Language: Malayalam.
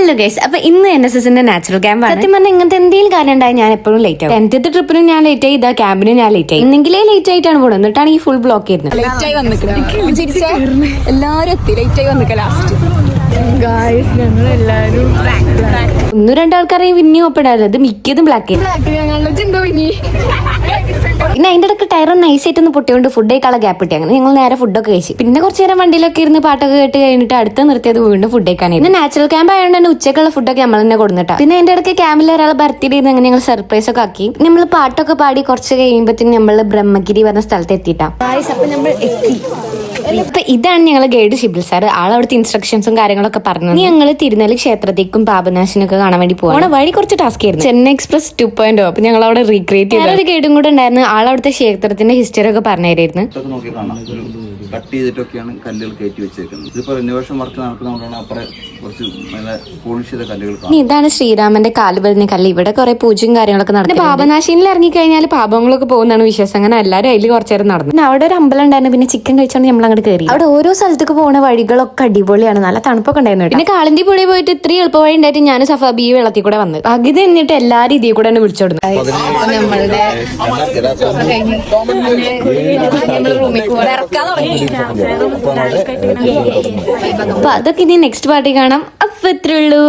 ഹലോ ഗൈസ്, അപ്പൊ ഇന്ന് NSSന്റെ നാച്ചുറൽ ക്യാമ്പ് ആണ്. സത്യം പറഞ്ഞാൽ ഇങ്ങനത്തെ എന്തെങ്കിലും കാര്യം ഉണ്ടായി ഞാൻ എപ്പോഴും ലേറ്റ് ആവും. 10th ട്രിപ്പിനും ഞാൻ ലേറ്റ് ആയി, ഇതാ ക്യാമ്പിനും ഞാൻ ലേറ്റ് ആയി. ഇന്നെങ്കിലേ ലേറ്റ് ആയിട്ടാണ് പോകുന്നത്, എന്നിട്ടാണ് ഈ ഫുൾ ബ്ലോക്ക് ചെയ്യുന്നത്. എല്ലാരും എത്തി, ലേറ്റ് ആയി വന്നിക്ക ലാസ്റ്റ്. ഒന്നും രണ്ടാൾക്കാരെയും പിന്നെയും ഒപ്പിടാറ്, ഇത് മിക്കതും ബ്ലാക്ക് പിന്നെ അതിന്റെ ഇടയ്ക്ക് ടയർ നൈസായിട്ട് ഒന്ന് പൊട്ടിയോണ്ട് ഫുഡ് കഴിക്കാനുള്ള ഗ്യാപ്പ് കിട്ടി. അങ്ങനെ ഞങ്ങൾ നേരെ ഫുഡൊക്കെ കഴിച്ചു. പിന്നെ കുറച്ച് നേരം വണ്ടിയിലൊക്കെ ഇരുന്ന് പാട്ടൊക്കെ കേട്ട് കഴിഞ്ഞിട്ട് അടുത്ത് നിർത്തിയത് വീണ്ടും ഫുഡ് കഴിക്കാനായി. പിന്നെ നാച്ചുറൽ ക്യാമ്പ് ആയതുകൊണ്ട് തന്നെ ഉച്ചക്കുള്ള ഫുഡൊക്കെ നമ്മൾ തന്നെ കൊടുത്തിട്ടാ. പിന്നെ അതിന്റെ ഇടയ്ക്ക് ക്യാമ്പിൽ ഒരാൾ ബർത്ത്ഡേ ചെയ്ത് അങ്ങനെ ഞങ്ങൾ സർപ്രൈസ് ഒക്കെ ആക്കി. നമ്മൾ പാട്ടൊക്കെ പാടി കുറച്ച് കഴിയുമ്പോഴത്തേന് നമ്മൾ ബ്രഹ്മഗിരി പറഞ്ഞ സ്ഥലത്ത് എത്തിയിട്ടാ. അപ്പൊ നമ്മൾ എത്തി. ഇപ്പൊ ഇതാണ് ഞങ്ങളെ ഗൈഡ് ഷിബിൽ സാർ. ആളവിടുത്തെ ഇൻസ്ട്രക്ഷൻസും കാര്യങ്ങളൊക്കെ പറഞ്ഞു. ഞങ്ങൾ തിരുനെല്ലി ക്ഷേത്രത്തേക്കും പാപനാശിനൊക്കെ കാണാൻ വേണ്ടി പോകണം. വഴി കുറച്ച് ടാസ്ക് ആയിരുന്നു. ചെന്നൈ എക്സ്പ്രസ് 2.0. അപ്പൊ ഞങ്ങൾ അവിടെ റീക്രിയേറ്റ് ചെയ്തു. ഒരു ഗൈഡും കൂടെ ഉണ്ടായിരുന്നു. ആളവിടുത്തെ ക്ഷേത്രത്തിന്റെ ഹിസ്റ്ററി ഒക്കെ പറഞ്ഞുതരായിരുന്നു. കട്ട് ചെയ്തിട്ടൊക്കെയാണ് കല്ലുകൾ കയറ്റി വെച്ചേക്കുന്നത്. ഇതിപ്പോ റിനോവേഷൻ വർക്ക് നടക്കുന്നതുകൊണ്ടാണ് അപ്പുറം കുറച്ച് നല്ല പോളിഷ് ചെയ്ത കല്ലുകൾ. ഇതാണ് ശ്രീരാമന്റെ കാല് പതിഞ്ഞ കല്ല്. ഇവിടെ കുറെ പൂജയും കാര്യങ്ങളൊക്കെ നടന്നു. പാപനാശിനിൽ ഇറങ്ങിക്കഴിഞ്ഞാൽ പാപങ്ങളൊക്കെ പോകുന്നതാണ് വിശ്വാസം. അങ്ങനെ എല്ലാവരും അതിൽ കുറച്ചു നേരം നടന്നു. പിന്നെ അവിടെ ഒരു അമ്പലം ഉണ്ടായിരുന്നു. പിന്നെ ചിക്കൻ കഴിച്ചാണ് നമ്മൾ അങ്ങോട്ട് കയറി. അവിടെ ഓരോ സ്ഥലത്തേക്ക് പോകുന്ന വഴികളൊക്കെ അടിപൊളിയാണ്. നല്ല തണുപ്പൊക്കെ ഉണ്ടായിരുന്നു. പിന്നെ കാളിന്തി പുഴ പോയിട്ട് ഇത്രയും എളുപ്പ വഴി ഉണ്ടായിട്ട് ഞാൻ സഫാബി വെള്ളത്തിൽ കൂടെ വന്ന് പകുതി എന്നിട്ട് എല്ലാരും ഇതിൽ കൂടെ തന്നെ വിളിച്ചോടുന്നു. അപ്പൊ അതൊക്കെ ഇനി നെക്സ്റ്റ് പാർട്ടി കാണാം. അപ്പൊ ഇത്രേ ഉള്ളൂ.